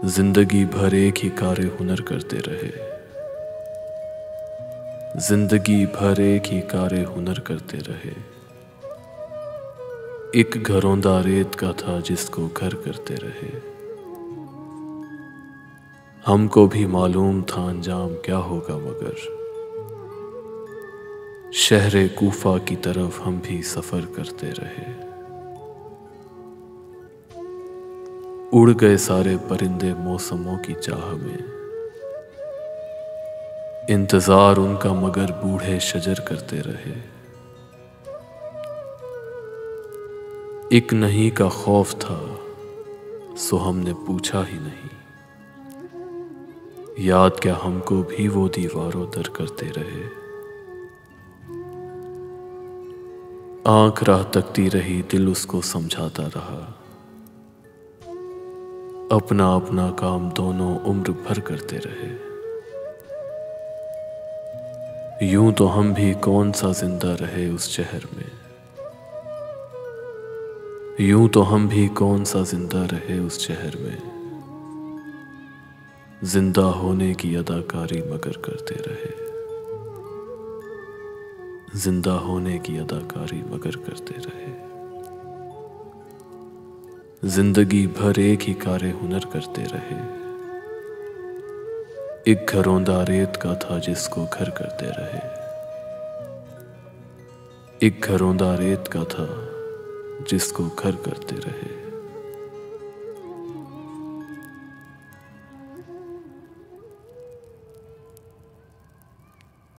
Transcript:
जिंदगी भर एक ही कार्य हुनर करते रहे। जिंदगी भर एक ही कार्य हुनर करते रहे। एक घरौंदा रेत का था जिसको घर करते रहे। हमको भी मालूम था अंजाम क्या होगा, मगर शहरे कूफा की तरफ हम भी सफर करते रहे। उड़ गए सारे परिंदे मौसमों की चाह में, इंतजार उनका मगर बूढ़े शजर करते रहे। एक नहीं का खौफ था सो हमने पूछा ही नहीं, याद क्या हमको भी वो दीवारों दर करते रहे। आंख राह तकती रही, दिल उसको समझाता रहा, अपना अपना काम दोनों उम्र भर करते रहे। यूं तो हम भी कौन सा जिंदा रहे उस शहर में, यूं तो हम भी कौन सा जिंदा रहे उस शहर में। जिंदा होने की अदाकारी मगर करते रहे। जिंदा होने की अदाकारी मगर करते रहे। जिंदगी भर एक ही कार्य हुनर करते रहे। एक घरौंदा रेत का था जिसको घर करते रहे। एक घरौंदा रेत का था जिसको घर करते रहे।